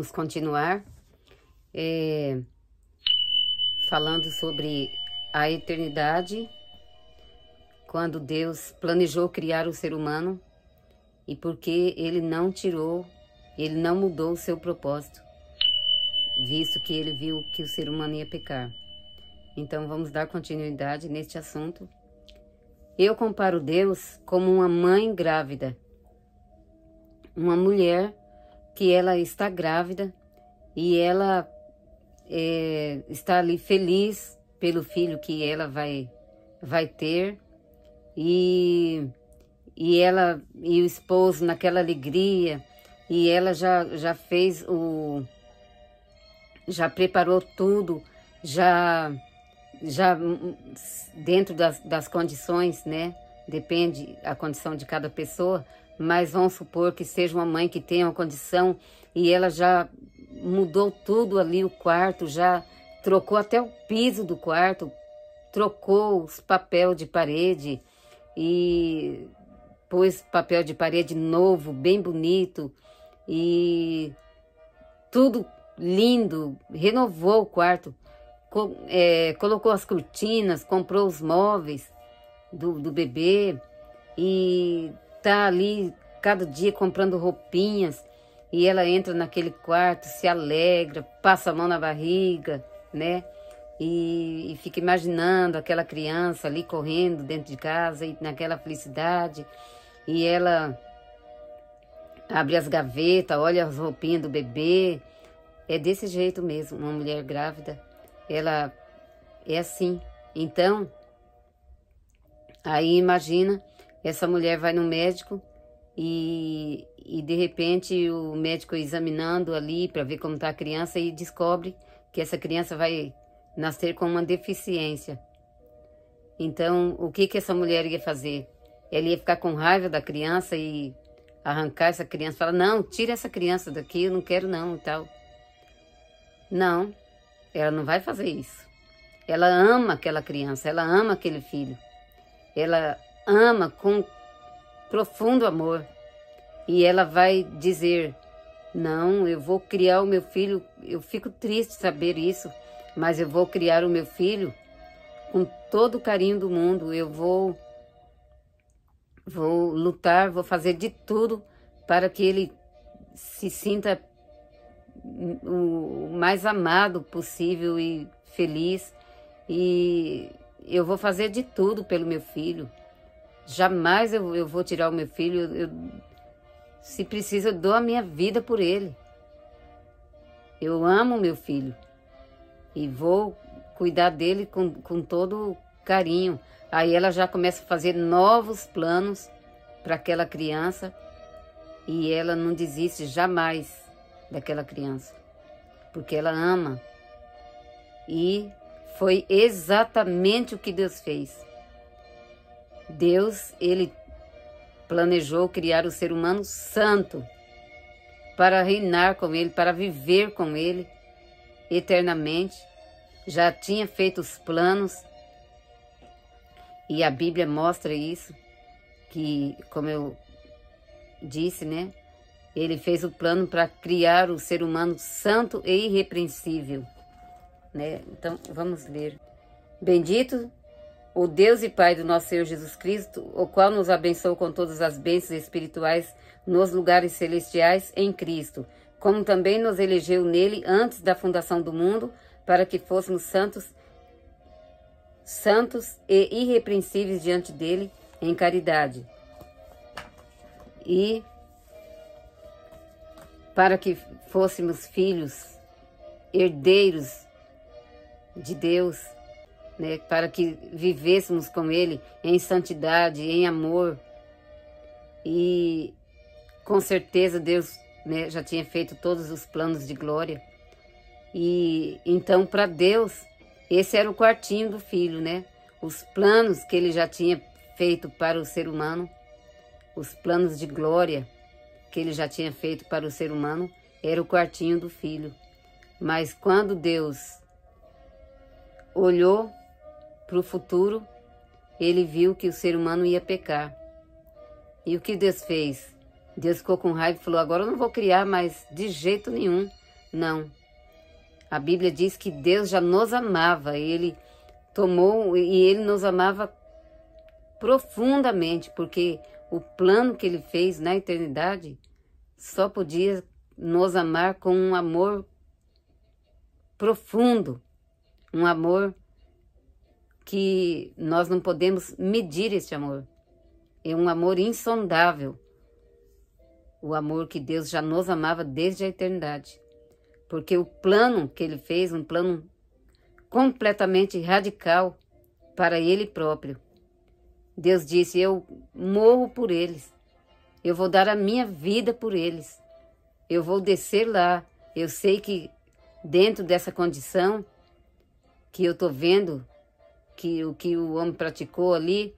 vamos continuar falando sobre a eternidade, quando Deus planejou criar o ser humano e porque Ele não tirou, Ele não mudou o seu propósito, visto que Ele viu que o ser humano ia pecar. Então vamos dar continuidade neste assunto. Eu comparo Deus como uma mãe grávida, uma mulher que ela está grávida e ela está ali feliz pelo filho que ela vai ter, e ela e o esposo naquela alegria, e ela já fez já preparou tudo, já dentro das condições, né? Depende a condição de cada pessoa, mas vamos supor que seja uma mãe que tenha uma condição e ela já mudou tudo ali, o quarto, já trocou até o piso do quarto, trocou os papéis de parede e pôs papel de parede novo, bem bonito, e tudo lindo, renovou o quarto, colocou as cortinas, comprou os móveis do bebê e tá ali cada dia comprando roupinhas, e ela entra naquele quarto, se alegra, passa a mão na barriga, né? E fica imaginando aquela criança ali correndo dentro de casa e naquela felicidade. E ela abre as gavetas, olha as roupinhas do bebê. É desse jeito mesmo, uma mulher grávida, ela é assim. Então, aí imagina, essa mulher vai no médico e de repente o médico examinando ali para ver como está a criança e descobre que essa criança vai nascer com uma deficiência. Então, o que essa mulher ia fazer? Ela ia ficar com raiva da criança e arrancar essa criança, falar, não, tira essa criança daqui, eu não quero não e tal. Não, ela não vai fazer isso. Ela ama aquela criança, ela ama aquele filho. Ela ama com profundo amor. E ela vai dizer, não, eu vou criar o meu filho, eu fico triste de saber isso, mas eu vou criar o meu filho com todo o carinho do mundo. Eu vou lutar, vou fazer de tudo para que ele se sinta o mais amado possível e feliz. E eu vou fazer de tudo pelo meu filho. Jamais eu vou tirar o meu filho. Se precisa, eu dou a minha vida por ele. Eu amo meu filho e vou cuidar dele com todo carinho. Aí ela já começa a fazer novos planos para aquela criança e ela não desiste jamais daquela criança, porque ela ama. E foi exatamente o que Deus fez. Deus, Ele planejou criar o ser humano santo para reinar com Ele, para viver com Ele eternamente. Já tinha feito os planos e a Bíblia mostra isso, que, como eu disse, né? Ele fez o plano para criar o ser humano santo e irrepreensível, né? Então, vamos ler. Bendito o Deus e Pai do nosso Senhor Jesus Cristo, o qual nos abençoou com todas as bênçãos espirituais nos lugares celestiais em Cristo, como também nos elegeu nele antes da fundação do mundo, para que fôssemos santos e irrepreensíveis diante dele em caridade. E para que fôssemos filhos, herdeiros de Deus, né? Para que vivêssemos com Ele em santidade, em amor. E com certeza Deus, né, já tinha feito todos os planos de glória. E então, para Deus, esse era o quartinho do filho, né? Os planos que Ele já tinha feito para o ser humano, os planos de glória que Ele já tinha feito para o ser humano, era o quartinho do filho. Mas quando Deus olhou para o futuro, Ele viu que o ser humano ia pecar. E o que Deus fez? Deus ficou com raiva e falou, agora eu não vou criar mais de jeito nenhum Não. A Bíblia diz que Deus já nos amava, Ele tomou e Ele nos amava profundamente, porque o plano que Ele fez na eternidade só podia nos amar com um amor profundo, um amor que nós não podemos medir esse amor. É um amor insondável, o amor que Deus já nos amava desde a eternidade. Porque o plano que Ele fez, um plano completamente radical para Ele próprio. Deus disse, eu morro por eles, eu vou dar a minha vida por eles, eu vou descer lá. Eu sei que dentro dessa condição que eu estou vendo, que o que o homem praticou ali,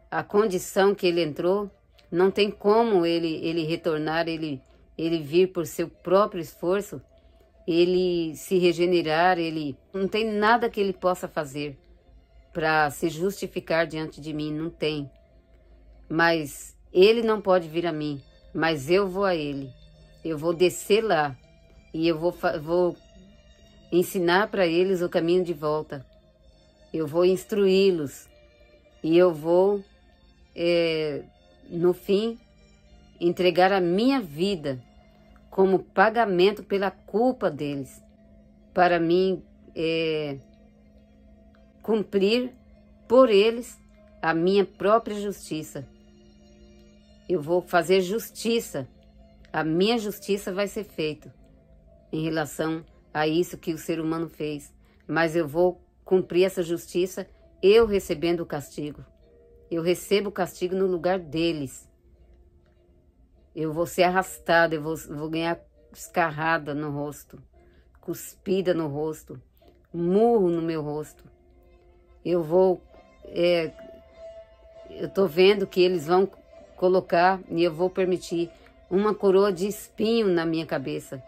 a condição que ele entrou, não tem como ele retornar, ele vir por seu próprio esforço, ele se regenerar, ele não tem nada que ele possa fazer para se justificar diante de mim, não tem. Mas ele não pode vir a mim, mas eu vou a ele. Eu vou descer lá e eu vou ensinar para eles o caminho de volta. Eu vou instruí-los e eu vou, no fim, entregar a minha vida como pagamento pela culpa deles, para mim cumprir por eles a minha própria justiça. Eu vou fazer justiça, a minha justiça vai ser feita em relação a isso que o ser humano fez, mas eu vou cumprir essa justiça, eu recebendo o castigo. Eu recebo o castigo no lugar deles. Eu vou ser arrastada, eu vou ganhar escarrada no rosto, cuspida no rosto, murro no meu rosto. Eu estou vendo que eles vão colocar, e eu vou permitir, uma coroa de espinho na minha cabeça.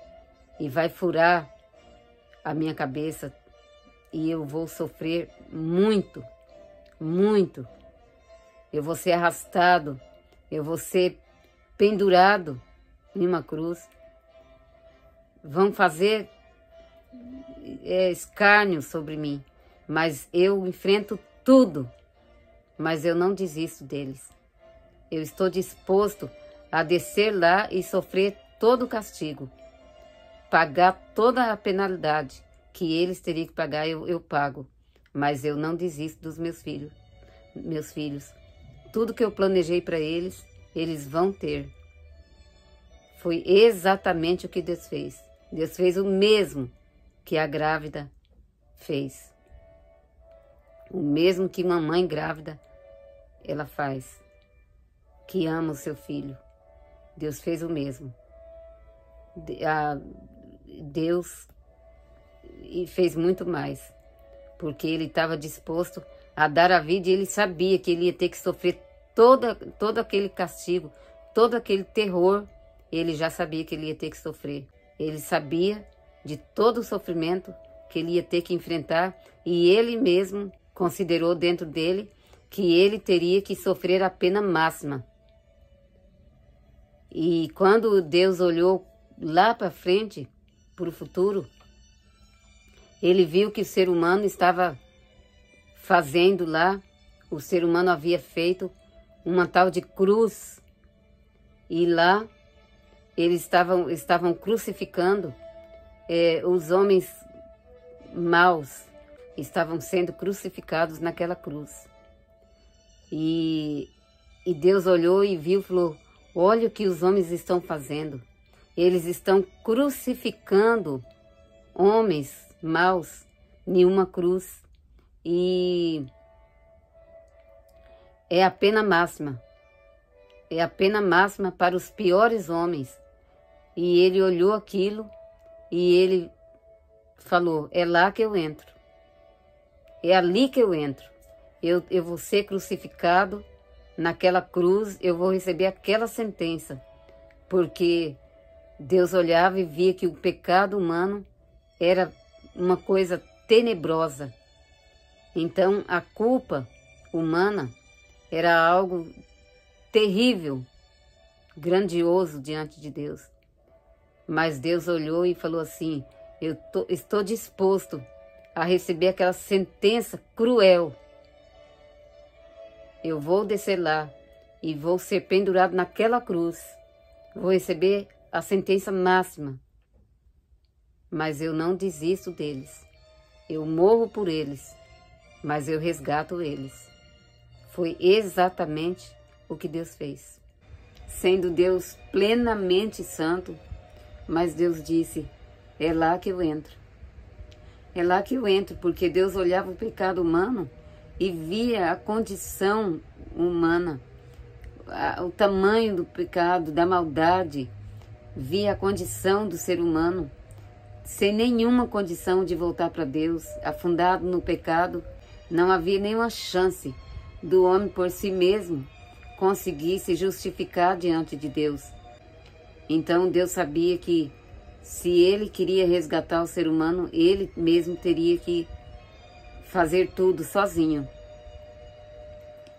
E vai furar a minha cabeça. E eu vou sofrer muito, muito. Eu vou ser arrastado, eu vou ser pendurado em uma cruz. Vão fazer escárnio sobre mim, mas eu enfrento tudo, mas eu não desisto deles. Eu estou disposto a descer lá e sofrer todo o castigo, pagar toda a penalidade que eles teriam que pagar, eu pago, mas eu não desisto dos meus filhos. Tudo que eu planejei para eles, eles vão ter. Foi exatamente o que Deus fez. Deus fez o mesmo que a grávida fez. O mesmo que uma mãe grávida, ela faz, que ama o seu filho. Deus fez o mesmo. Deus fez muito mais, porque Ele estava disposto a dar a vida e Ele sabia que Ele ia ter que sofrer todo aquele castigo, todo aquele terror. Ele já sabia que Ele ia ter que sofrer. Ele sabia de todo o sofrimento que Ele ia ter que enfrentar e Ele mesmo considerou dentro dele que Ele teria que sofrer a pena máxima. E quando Deus olhou lá para frente, para o futuro, Ele viu que o ser humano estava fazendo lá, o ser humano havia feito uma tal de cruz. E lá eles estavam crucificando os homens maus, estavam sendo crucificados naquela cruz. E Deus olhou e viu e falou, olha o que os homens estão fazendo. Eles estão crucificando homens maus em uma cruz. E é a pena máxima. É a pena máxima para os piores homens. E ele olhou aquilo e ele falou, é lá que eu entro. É ali que eu entro. Eu vou ser crucificado naquela cruz, eu vou receber aquela sentença. Porque Deus olhava e via que o pecado humano era uma coisa tenebrosa. Então a culpa humana era algo terrível, grandioso diante de Deus. Mas Deus olhou e falou assim, estou disposto a receber aquela sentença cruel. Eu vou descer lá e vou ser pendurado naquela cruz. Vou receber a sentença máxima. Mas eu não desisto deles. Eu morro por eles, mas eu resgato eles. Foi exatamente o que Deus fez. Sendo Deus plenamente santo, mas Deus disse, é lá que eu entro. É lá que eu entro, porque Deus olhava o pecado humano e via a condição humana, o tamanho do pecado, da maldade, via a condição do ser humano, sem nenhuma condição de voltar para Deus, afundado no pecado. Não havia nenhuma chance do homem por si mesmo conseguir se justificar diante de Deus. Então Deus sabia que se Ele queria resgatar o ser humano, Ele mesmo teria que fazer tudo sozinho.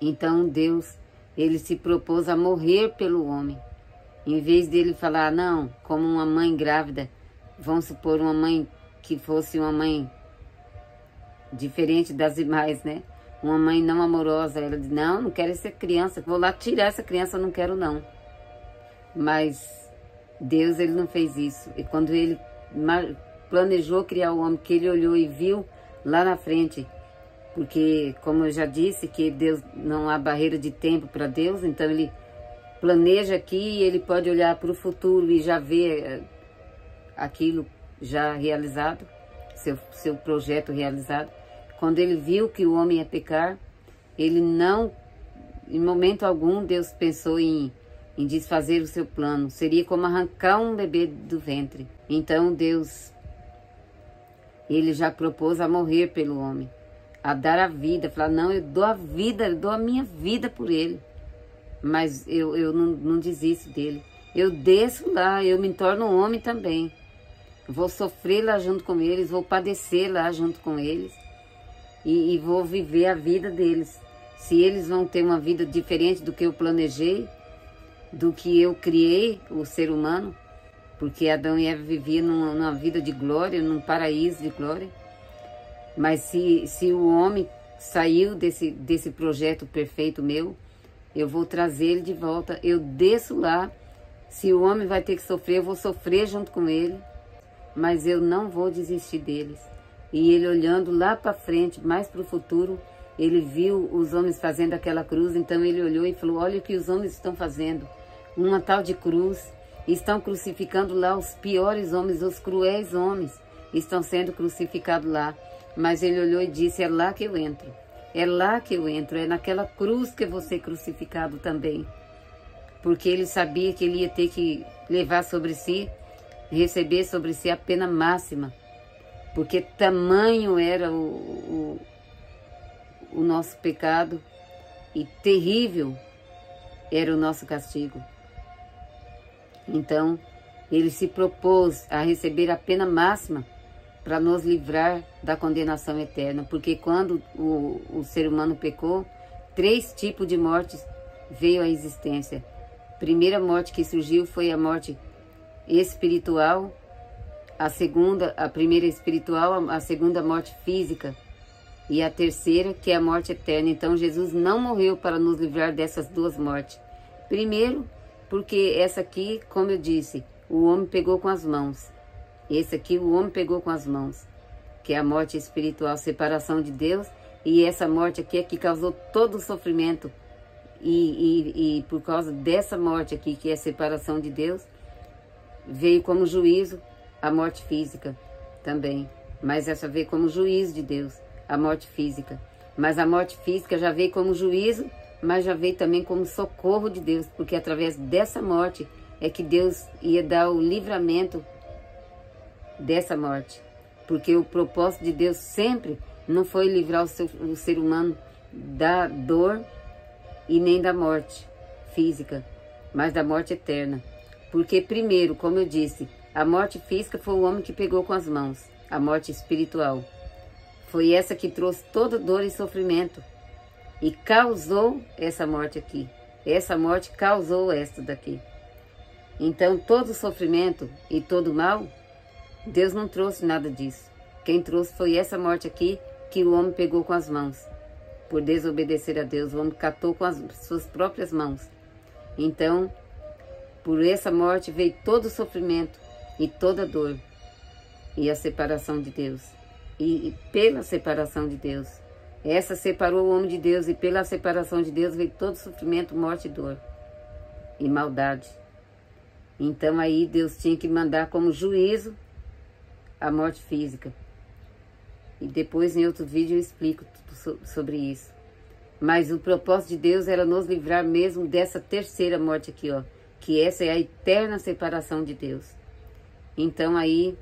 Então Deus, Ele se propôs a morrer pelo homem. Em vez dele falar, não, como uma mãe grávida, vamos supor uma mãe que fosse uma mãe diferente das demais, né? Uma mãe não amorosa, ela diz, não quero essa criança, vou lá tirar essa criança, não quero não. Mas Deus, Ele não fez isso. E quando Ele planejou criar o homem, que Ele olhou e viu lá na frente, porque, como eu já disse, que Deus não há barreira de tempo para Deus, então Ele planeja aqui e Ele pode olhar para o futuro e já ver aquilo já realizado, seu projeto realizado. Quando Ele viu que o homem ia pecar, Ele não, em momento algum, Deus pensou em desfazer o seu plano. Seria como arrancar um bebê do ventre. Então Deus, Ele já propôs a morrer pelo homem, a dar a vida, falar, não, eu dou a vida, eu dou a minha vida por ele, mas eu não desisto dele. Eu desço lá, eu me torno um homem também. Vou sofrer lá junto com eles, vou padecer lá junto com eles e vou viver a vida deles. Se eles vão ter uma vida diferente do que eu planejei, do que eu criei, o ser humano, porque Adão e Eva viviam numa vida de glória, num paraíso de glória. Mas se o homem saiu desse projeto perfeito meu, eu vou trazer ele de volta, eu desço lá. Se o homem vai ter que sofrer, eu vou sofrer junto com ele, mas eu não vou desistir deles. E ele olhando lá para frente, mais para o futuro, ele viu os homens fazendo aquela cruz, então ele olhou e falou, olha o que os homens estão fazendo, uma tal de cruz, estão crucificando lá os piores homens, os cruéis homens, estão sendo crucificados lá. Mas ele olhou e disse, é lá que eu entro, é lá que eu entro, é naquela cruz que eu vou ser crucificado também. Porque ele sabia que ele ia ter que levar sobre si, receber sobre si a pena máxima, porque tamanho era o nosso pecado e terrível era o nosso castigo. Então, ele se propôs a receber a pena máxima para nos livrar da condenação eterna, porque quando o ser humano pecou, 3 tipos de mortes veio à existência. A primeira morte que surgiu foi a morte espiritual, a primeira espiritual, a segunda morte física e a terceira que é a morte eterna. Então Jesus não morreu para nos livrar dessas 2 mortes. Primeiro, porque essa aqui, como eu disse, o homem pegou com as mãos. Esse aqui o homem pegou com as mãos, que é a morte espiritual, separação de Deus. E essa morte aqui é que causou todo o sofrimento. E por causa dessa morte aqui, que é a separação de Deus, veio como juízo a morte física também. Mas essa veio como juízo de Deus, a morte física. Mas a morte física já veio como juízo, mas já veio também como socorro de Deus. Porque através dessa morte é que Deus ia dar o livramento dessa morte. Porque o propósito de Deus sempre não foi livrar o ser humano da dor e nem da morte física, mas da morte eterna. Porque primeiro, como eu disse, a morte física foi o homem que pegou com as mãos. A morte espiritual foi essa que trouxe toda dor e sofrimento e causou essa morte aqui. Essa morte causou esta daqui. Então, todo o sofrimento e todo o mal, Deus não trouxe nada disso. Quem trouxe foi essa morte aqui, que o homem pegou com as mãos. Por desobedecer a Deus, o homem catou com as suas próprias mãos. Então, por essa morte veio todo o sofrimento e toda a dor. E a separação de Deus. E pela separação de Deus. Essa separou o homem de Deus, e pela separação de Deus veio todo sofrimento, morte e dor. E maldade. Então aí Deus tinha que mandar como juízo a morte física. E depois em outro vídeo eu explico tudo sobre isso. Mas o propósito de Deus era nos livrar mesmo dessa terceira morte aqui, ó. Que essa é a eterna separação de Deus. Então aí,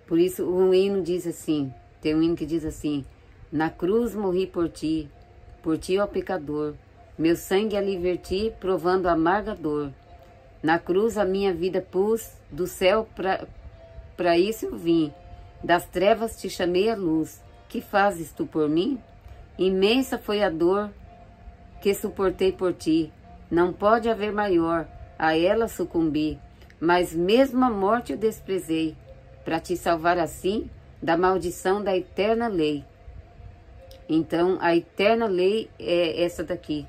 por isso o hino diz assim, tem um hino que diz assim: na cruz morri por ti, ó pecador, meu sangue ali verti, provando a amarga dor. Na cruz a minha vida pus, do céu pra isso eu vim, das trevas te chamei a luz, que fazes tu por mim? Imensa foi a dor que suportei por ti, não pode haver maior, a ela sucumbi, mas mesmo a morte eu desprezei, para te salvar assim da maldição da eterna lei. Então a eterna lei é essa daqui,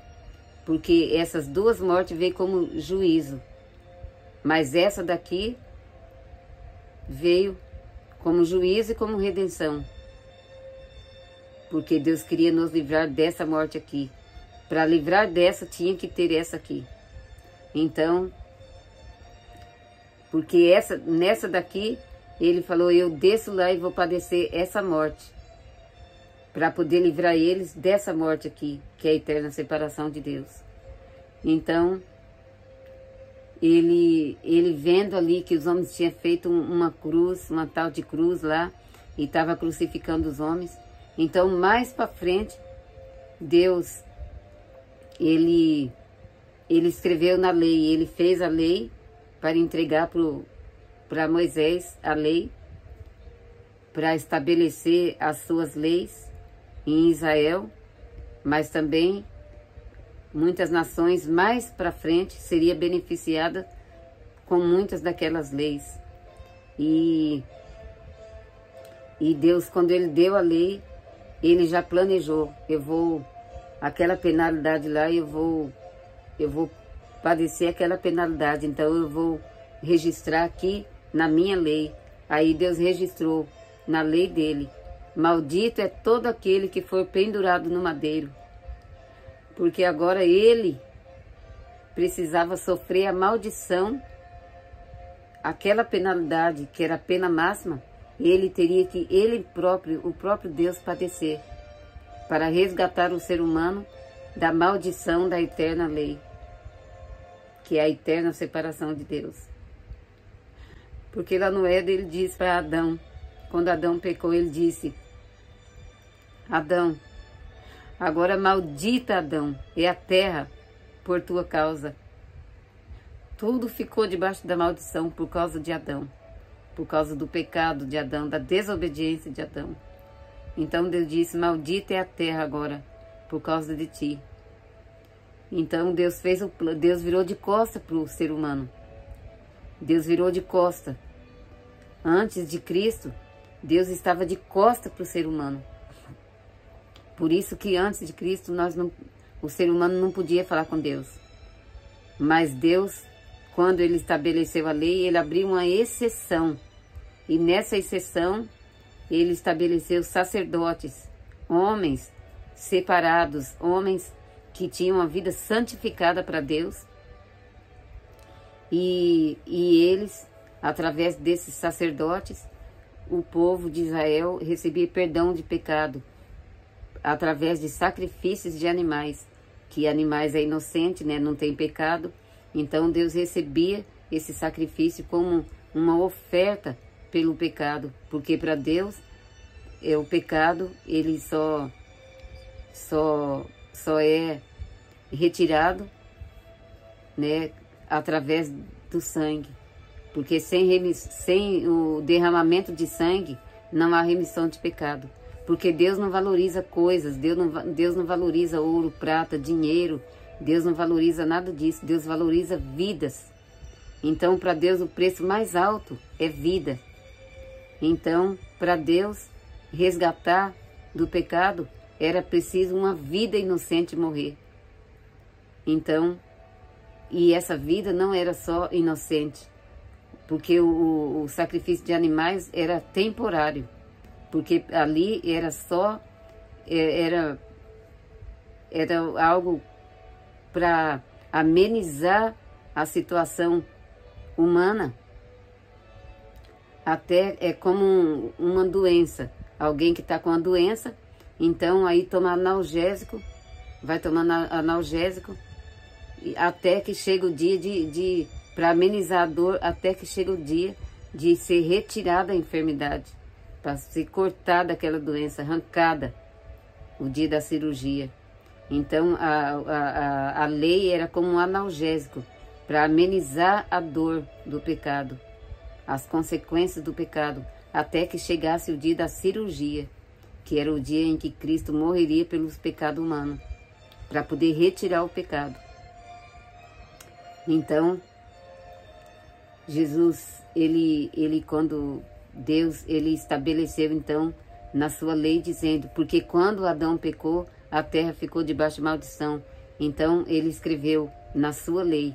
porque essas duas mortes veio como juízo, mas essa daqui veio como juízo e como redenção, porque Deus queria nos livrar dessa morte aqui. Para livrar dessa tinha que ter essa aqui. Então, porque nessa daqui ele falou: eu desço lá e vou padecer essa morte, para poder livrar eles dessa morte aqui, que é a eterna separação de Deus. Então, ele vendo ali que os homens tinham feito uma cruz, uma tal de cruz lá, e estava crucificando os homens. Então, mais para frente, Deus, ele escreveu na lei, ele fez a lei para entregar para Moisés a lei, para estabelecer as suas leis em Israel, mas também muitas nações mais para frente seria beneficiada com muitas daquelas leis. E Deus, quando ele deu a lei, ele já planejou: aquela penalidade lá, eu vou padecer aquela penalidade, então eu vou registrar aqui na minha lei. Aí Deus registrou na lei dele: maldito é todo aquele que for pendurado no madeiro. Porque agora ele precisava sofrer a maldição, aquela penalidade que era a pena máxima, ele teria que, o próprio Deus padecer, para resgatar o ser humano da maldição da eterna lei, que é a eterna separação de Deus. Porque lá no Éden ele diz para Adão, quando Adão pecou, ele disse: Adão, agora maldita Adão, é a terra por tua causa. Tudo ficou debaixo da maldição por causa de Adão, por causa do pecado de Adão, da desobediência de Adão. Então Deus disse: maldita é a terra agora por causa de ti. Então Deus virou de costa para o ser humano. Deus virou de costa. Antes de Cristo, Deus estava de costa para o ser humano. Por isso que antes de Cristo o ser humano não podia falar com Deus. Mas Deus, quando ele estabeleceu a lei, ele abriu uma exceção. E nessa exceção, ele estabeleceu sacerdotes, homens separados, homens que tinham uma vida santificada para Deus. E eles, através desses sacerdotes, o povo de Israel recebia perdão de pecado, através de sacrifícios de animais, que animais é inocente, né, não tem pecado. Então Deus recebia esse sacrifício como uma oferta pelo pecado, porque para Deus o pecado ele só é retirado, né, através do sangue, porque sem o derramamento de sangue não há remissão de pecado. Porque Deus não valoriza coisas, Deus não valoriza ouro, prata, dinheiro, Deus não valoriza nada disso, Deus valoriza vidas. Então, para Deus, o preço mais alto é vida. Então, para Deus resgatar do pecado, era preciso uma vida inocente morrer. Então, e essa vida não era só inocente, porque o sacrifício de animais era temporário, porque ali era só, era algo para amenizar a situação humana. Até é como uma doença, alguém que está com a doença, então aí toma analgésico, vai tomando analgésico, até que chega o dia para amenizar a dor, até que chega o dia de ser retirada a enfermidade, para ser cortada aquela doença, arrancada, o dia da cirurgia. Então a lei era como um analgésico, para amenizar a dor do pecado, as consequências do pecado, até que chegasse o dia da cirurgia, que era o dia em que Cristo morreria pelos pecados humanos, para poder retirar o pecado. Então, Jesus, quando Deus, ele estabeleceu então na sua lei dizendo, porque quando Adão pecou, a terra ficou debaixo de maldição. Então ele escreveu na sua lei,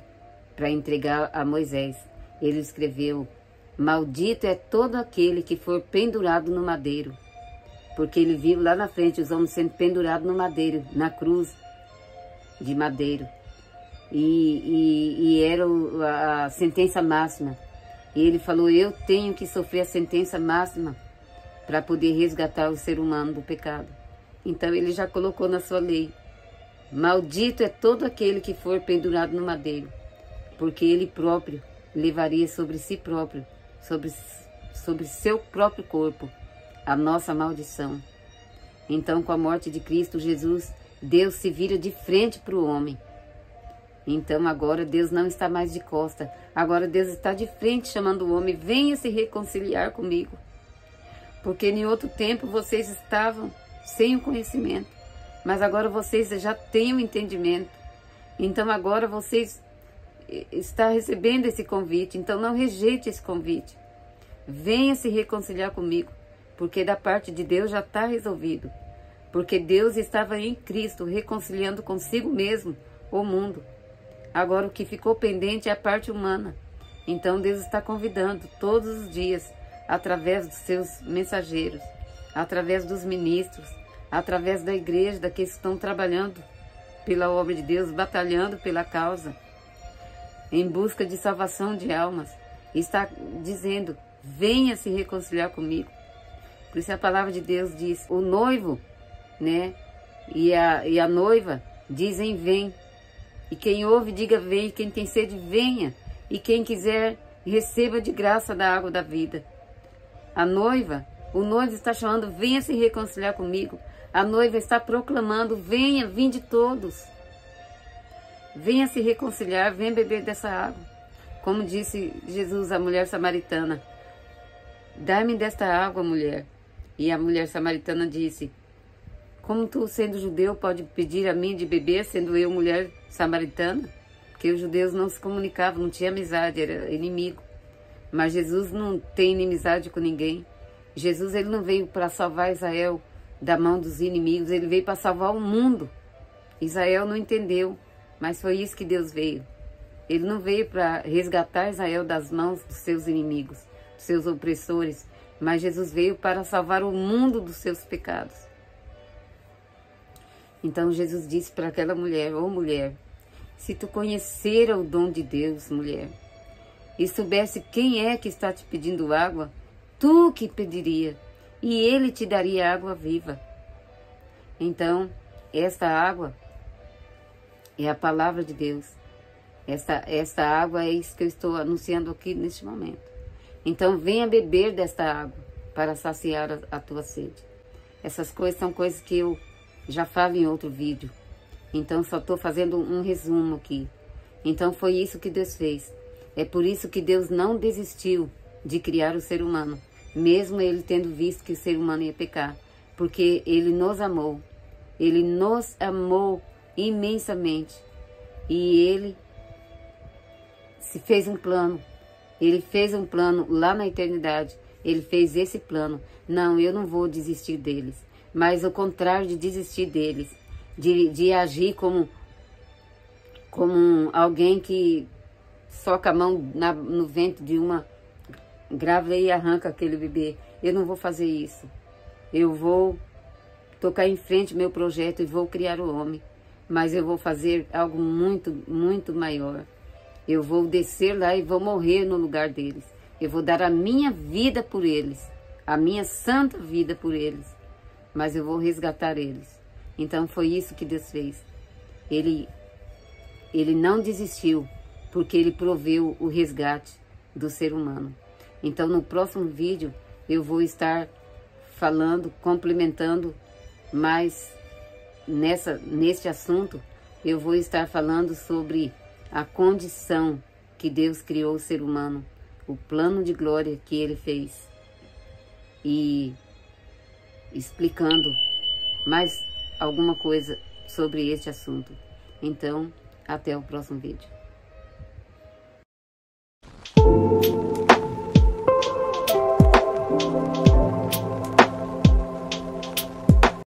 para entregar a Moisés, ele escreveu, maldito é todo aquele que for pendurado no madeiro. Porque ele viu lá na frente os homens sendo pendurados no madeiro, na cruz de madeiro. E era a sentença máxima. E ele falou, eu tenho que sofrer a sentença máxima para poder resgatar o ser humano do pecado. Então ele já colocou na sua lei, maldito é todo aquele que for pendurado no madeiro, porque ele próprio levaria sobre si próprio, sobre seu próprio corpo, a nossa maldição. Então, com a morte de Cristo Jesus, Deus se vira de frente para o homem. Então, agora Deus não está mais de costa. Agora Deus está de frente, chamando o homem, venha se reconciliar comigo. Porque em outro tempo vocês estavam sem o conhecimento, mas agora vocês já têm o entendimento. Então, agora vocês estão recebendo esse convite. Então, não rejeite esse convite. Venha se reconciliar comigo. Porque da parte de Deus já está resolvido. Porque Deus estava em Cristo, reconciliando consigo mesmo o mundo. Agora o que ficou pendente é a parte humana. Então Deus está convidando todos os dias, através dos seus mensageiros, através dos ministros, através da igreja, daqueles que estão trabalhando pela obra de Deus, batalhando pela causa, em busca de salvação de almas. Está dizendo, venha se reconciliar comigo. Por isso a palavra de Deus diz, o noivo, né, e a noiva dizem vem. E quem ouve, diga vem. E quem tem sede, venha. E quem quiser, receba de graça da água da vida. A noiva, o noivo está chamando, venha se reconciliar comigo. A noiva está proclamando, venha, vinde todos. Venha se reconciliar, venha beber dessa água. Como disse Jesus à mulher samaritana, dá-me desta água, mulher. E a mulher samaritana disse, como tu, sendo judeu, pode pedir a mim de beber, sendo eu mulher samaritana? Porque os judeus não se comunicavam, não tinha amizade, era inimigo. Mas Jesus não tem inimizade com ninguém. Jesus, ele não veio para salvar Israel da mão dos inimigos, ele veio para salvar o mundo. Israel não entendeu, mas foi isso que Deus veio. Ele não veio para resgatar Israel das mãos dos seus inimigos, dos seus opressores, mas Jesus veio para salvar o mundo dos seus pecados. Então Jesus disse para aquela mulher, ô mulher, se tu conhecera o dom de Deus, mulher, e soubesse quem é que está te pedindo água, tu que pediria, e ele te daria água viva. Então, esta água é a palavra de Deus. Esta água é isso que eu estou anunciando aqui neste momento. Então, venha beber desta água para saciar a tua sede. Essas coisas são coisas que eu já falo em outro vídeo. Então, só estou fazendo um resumo aqui. Então, foi isso que Deus fez. É por isso que Deus não desistiu de criar o ser humano, mesmo ele tendo visto que o ser humano ia pecar, porque ele nos amou. Ele nos amou imensamente. E ele se fez um plano. Ele fez um plano lá na eternidade. Ele fez esse plano. Não, eu não vou desistir deles. Mas o contrário de desistir deles, de agir como alguém que soca a mão no ventre de uma grávida e arranca aquele bebê. Eu não vou fazer isso. Eu vou tocar em frente meu projeto e vou criar o homem. Mas eu vou fazer algo muito, muito maior. Eu vou descer lá e vou morrer no lugar deles. Eu vou dar a minha vida por eles. A minha santa vida por eles. Mas eu vou resgatar eles. Então foi isso que Deus fez. Ele não desistiu, porque ele proveu o resgate do ser humano. Então no próximo vídeo eu vou estar falando, complementando mais neste assunto. Eu vou estar falando sobre a condição que Deus criou o ser humano, o plano de glória que ele fez, e explicando mais alguma coisa sobre este assunto. Então, até o próximo vídeo.